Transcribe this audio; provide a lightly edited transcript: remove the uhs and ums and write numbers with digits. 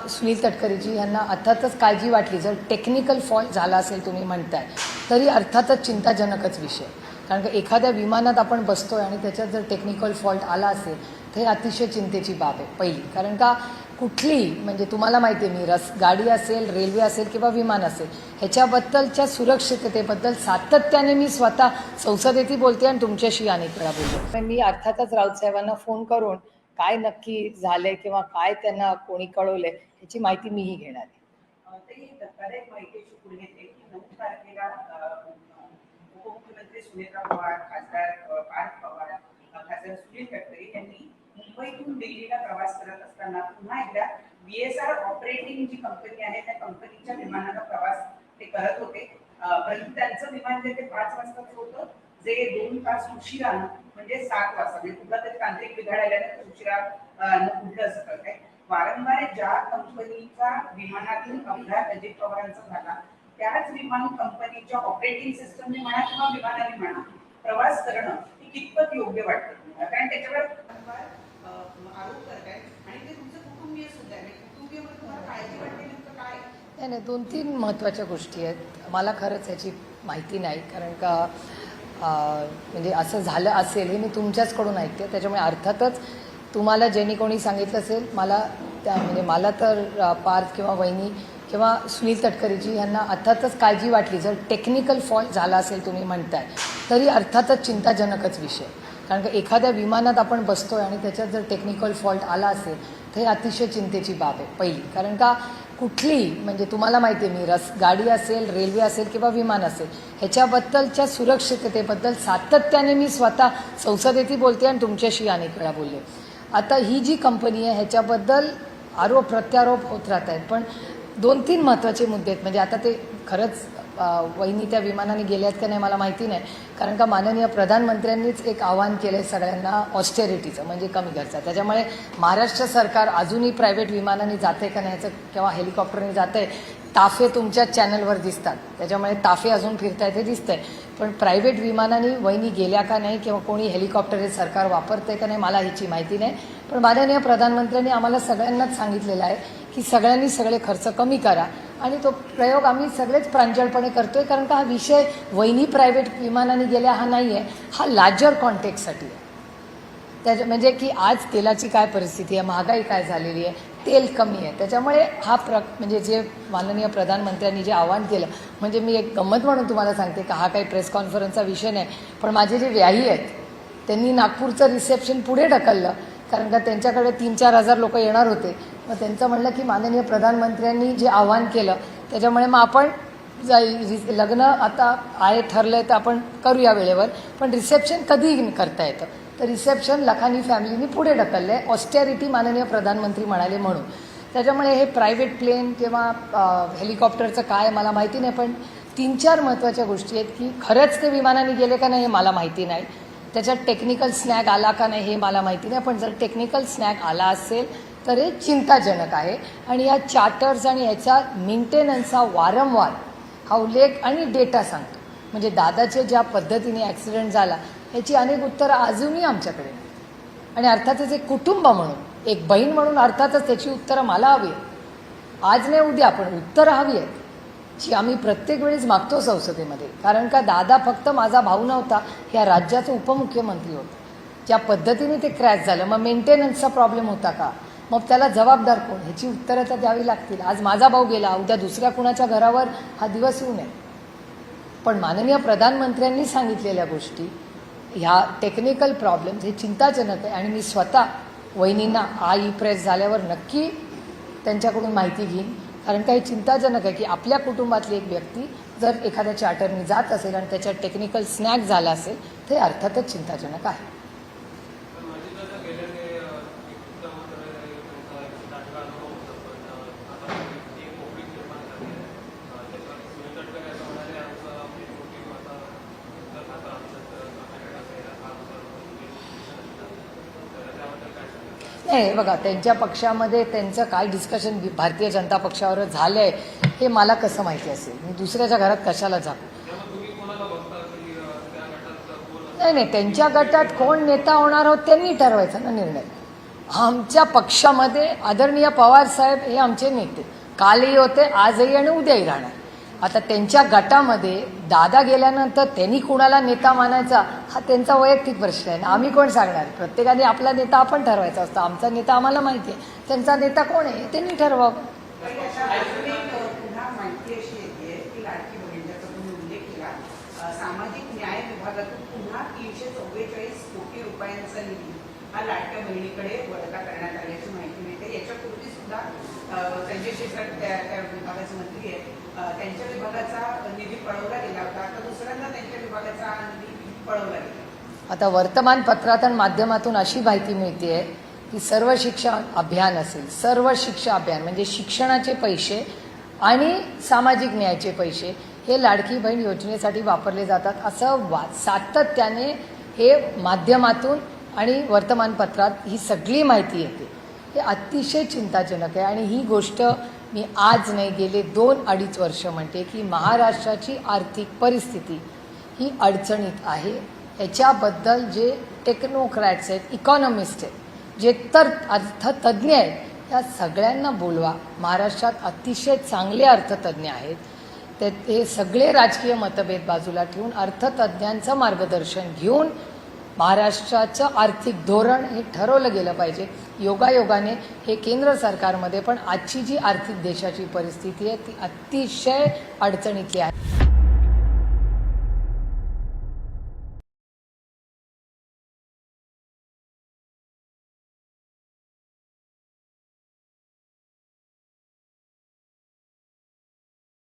सुनील तटकरेजी यांना अर्थातच काळजी वाटली, जर टेक्निकल फॉल्ट झाला असेल तुम्ही म्हणताय, तरी अर्थातच चिंताजनकच विषय. कारण का एखाद्या विमानात आपण बसतोय आणि त्याच्यात जर टेक्निकल फॉल्ट आला असेल तर हे अतिशय चिंतेची बाब आहे पहिली. कारण का कुठली म्हणजे तुम्हाला माहिती आहे, मी गाडी असेल, रेल्वे असेल किंवा विमान असेल, ह्याच्याबद्दलच्या सुरक्षिततेबद्दल सातत्याने मी स्वतः संसदेतही बोलते आणि तुमच्याशी अनेक वेळा बोलते. पण मी अर्थातच राऊत साहेबांना फोन करून काय नक्की झालंय किंवा काय त्यांना कोणी कळवलंय ह्याची माहिती मीही घेणार आहे. उपमुख्यमंत्री सुनेत्रा पवार, खासदार पार्थ पवार, खासदार सुनील तटकरे यांनी मुंबईतून दिल्लीला प्रवास करत असताना पुन्हा एकदा VSR ऑपरेटिंग जी कंपनी आहे त्या कंपनीच्या विमानाचा प्रवास ते करत होते. परंतु त्यांचं विमान जे ते 5 वाजताच होतं, जे 2 तास उशिरानं म्हणजे 7 वाजता म्हणजे कुठला तरी तांत्रिक बिघाड आल्याने उशिरा उडलं असं कळतंय. वारंवार ज्या कंपनीचा विमानातील अपघात अजित पवारांचा झाला त्याच विमान कंपनीच्या ऑपरेटिंग सिस्टमने म्हणा किंवा विमानाने म्हणा प्रवास करणं हे कितपत योग्य वाटतं तुम्हाला? कारण त्याच्यावर आरोप करताय आणि ते तुमचं कुटुंबीय सुद्धा आहे. कुटुंबीयमध्ये तुम्हाला काळजी वाटते नेमकं काय? नाही 2-3 महत्त्वाच्या गोष्टी आहेत. मला खरंच याची माहिती नाही, कारण का म्हणजे असं झालं असेल हे मी तुमच्याचकडून ऐकते. त्याच्यामुळे अर्थातच तुम्हाला ज्यांनी कोणी सांगितलं असेल मला म्हणजे मला तर पार्थ किंवा वहिनी किंवा सुनील तटकरेजी यांना अर्थातच काळजी वाटली, जर टेक्निकल फॉल्ट झाला असेल तुम्ही म्हणताय, तरी अर्थातच चिंताजनकच विषय. कारण का एखाद्या विमानात आपण बसतोय आणि त्याच्यात जर टेक्निकल फॉल्ट आला असेल तर हे अतिशय चिंतेची बाब आहे पहिली. कारण का कुठली म्हणजे तुम्हाला माहिती आहे, मी गाडी असेल, रेल्वे असेल किंवा विमान असेल, ह्याच्याबद्दलच्या सुरक्षिततेबद्दल सातत्याने मी स्वतः संसदेतही बोलते आणि तुमच्याशी अनेक वेळा बोलले. आता ही जी कंपनी आहे ह्याच्याबद्दल आरोप प्रत्यारोप होत राहत आहेत, पण 2-3 महत्त्वाचे मुद्दे आहेत. म्हणजे आता ते खरंच वहिनी त्या विमानाने गेल्यात का नाही मला माहिती नाही, कारण का माननीय प्रधानमंत्र्यांनीच एक आवाहन केलं आहे सगळ्यांना ऑस्टेरिटीचं, म्हणजे कमी खर्चात. त्याच्यामुळे महाराष्ट्र सरकार अजूनही प्रायव्हेट विमानाने जाते का नाही याचं किंवा हेलिकॉप्टरने जाते, ताफे तुमच्या चॅनलवर दिसतात, त्याच्यामुळे ताफे अजून फिरतायत हे दिसतंय. पण प्रायव्हेट विमानाने वहिनी गेल्या का नाही किंवा कोणी हेलिकॉप्टर हे सरकार वापरतंय का नाही मला ह्याची माहिती नाही. पण माननीय प्रधानमंत्र्यांनी आम्हाला सगळ्यांनाच सांगितलेलं आहे की सगळ्यांनी सगळे खर्च कमी करा, आणि तो प्रयोग आम्ही सगळेच प्रांजळपणे करतोय. कारण का हा विषय वहिनी प्रायव्हेट विमानाने गेल्या हा नाही आहे, हा लार्जर कॉन्टेक्स्टसाठी आहे. म्हणजे की आज तेलाची काय परिस्थिती आहे, महागाई काय झालेली आहे, तेल कमी आहे, त्याच्यामुळे हा म्हणजे जे माननीय प्रधानमंत्र्यांनी जे आवाहन केलं, म्हणजे मी एक गंमत म्हणून तुम्हाला सांगते का हा काही प्रेस कॉन्फरन्सचा विषय नाही, पण माझे जे व्याही आहेत त्यांनी नागपूरचं रिसेप्शन पुढे ढकललं, कारण का त्यांच्याकडे 3-4 हजार लोक येणार होते. मग त्यांचं म्हणलं की माननीय प्रधानमंत्र्यांनी जे आवाहन केलं त्याच्यामुळे मग आपण लग्न आता आहे ठरलंय तर आपण करूया वेळेवर, पण रिसेप्शन कधी करता येतं, तर रिसेप्शन लखानी फॅमिलीनी पुढे ढकललं आहे, ऑस्टेरिटी माननीय प्रधानमंत्री म्हणाले म्हणून. त्याच्यामुळे हे प्रायव्हेट प्लेन किंवा हेलिकॉप्टरचं काय मला माहिती नाही, पण 3-4 महत्त्वाच्या गोष्टी आहेत की खरंच ते विमानाने गेले का नाही हे मला माहिती नाही, त्याच्यात टेक्निकल स्नॅग आला का नाही हे मला माहिती नाही, पण जर टेक्निकल स्नॅग आला असेल तर हे चिंताजनक आहे. आणि या चार्टर्स आणि ह्याचा मेंटेनन्सचा वारंवार हा उल्लेख आणि डेटा सांगतो. म्हणजे दादाचे ज्या पद्धतीने ॲक्सिडेंट झाला ह्याची अनेक उत्तरं अजूनही आमच्याकडे नाही, आणि अर्थातच एक कुटुंब म्हणून, एक बहीण म्हणून अर्थातच त्याची उत्तरं मला हवी आहेत. आज नाही उद्या पण उत्तरं हवी आहेत जी आम्ही प्रत्येक वेळेस मागतो संसदेमध्ये. कारण का दादा फक्त माझा भाऊ नव्हता, ह्या राज्याचा उपमुख्यमंत्री होता. ज्या पद्धतीने ते क्रॅश झालं, मग मेंटेनन्सचा प्रॉब्लेम होता का, मग त्याला जबाबदार कोण, ह्याची उत्तरं तर द्यावी लागतील. आज माझा भाऊ गेला, उद्या दुसऱ्या कुणाच्या घरावर हा दिवस येऊ नये. पण माननीय प्रधानमंत्र्यांनी सांगितलेल्या गोष्टी ह्या टेक्निकल प्रॉब्लेम्स हे चिंताजनक आहे. आणि मी स्वतः वहिनींना ई प्रेस झाल्यावर नक्की त्यांच्याकडून माहिती घेईन, कारण काही चिंताजनक आहे की आपल्या कुटुंबातली एक व्यक्ती जर एखाद्या चार्टरने जात असेल आणि त्याच्यात टेक्निकल स्नॅग झाला असेल तर हे अर्थातच चिंताजनक आहे. नाही बघा, त्यांच्या पक्षामध्ये त्यांचं काय डिस्कशन भारतीय जनता पक्षावर झालं आहे हे मला कसं माहिती असेल, मी दुसऱ्याच्या घरात कशाला जाऊ. नाही त्यांच्या गटात कोण नेता होणार आहोत त्यांनी ठरवायचा ना निर्णय. आमच्या पक्षामध्ये आदरणीय पवार साहेब हे आमचे नेते, कालही होते, आजही आणि उद्याही राहणार. आता त्यांच्या गटामध्ये दादा गेल्यानंतर त्यांनी कुणाला नेता मानायचा हा त्यांचा वैयक्तिक प्रश्न आहे. आम्ही कोण सांगणार? प्रत्येकाने आपला नेता आपण ठरवायचा असतो. आमचा नेता आम्हाला माहिती आहे, त्यांचा नेता कोण आहे हे त्यांनी ठरवावं. पुन्हा माहिती अशी येते की लाडकी बहीण ज्याचा तुम्ही उल्लेख केला, सामाजिक न्याय विभागातून पुन्हा 344 कोटी रुपयांचा निधी हा लाडक्या बहिणीकडे वर्गा करण्यात आल्याची माहिती मिळते. याच्यापूर्वी सुद्धा संजय शिरसाट त्या विभागाचे मंत्री आहेत, त्यांच्या विभागाचा निधी पळवला गेला होता. आता दुसऱ्यांदा त्यांच्या विभागाचा निधी पळवला गेला. आता वर्तमानपत्रात आणि माध्यमातून अशी माहिती मिळते आहे की सर्व शिक्षा अभियान असेल, सर्व शिक्षा अभियान म्हणजे शिक्षणाचे पैसे आणि सामाजिक न्यायाचे पैसे हे लाडकी बहीण योजनेसाठी वापरले जातात असं सातत्याने हे माध्यमातून आणि वर्तमानपत्रात ही सगळी माहिती येते. हे अतिशय चिंताजनक आहे आणि ही गोष्ट मी आज नाही गेले 2-2.5 वर्ष म्हणते की महाराष्ट्राची आर्थिक परिस्थिती ही अडचणीत आहे. याच्याबद्दल जे टेक्नोक्रॅट्स आहेत, इकॉनॉमिस्ट आहेत, जे अर्थतज्ज्ञ आहेत, या सगळ्यांना बोलवा. महाराष्ट्रात अतिशय चांगले अर्थतज्ज्ञ आहेत. ते सगळे राजकीय मतभेद बाजूला ठेवून अर्थतज्ज्ञांचं मार्गदर्शन घेऊन महाराष्ट्राचं आर्थिक धोरण हे ठरवलं गेलं पाहिजे. योगायोगाने हे केंद्र सरकारमध्ये पण आजची जी आर्थिक देशाची परिस्थिती आहे ती अतिशय अडचणीतली आहे.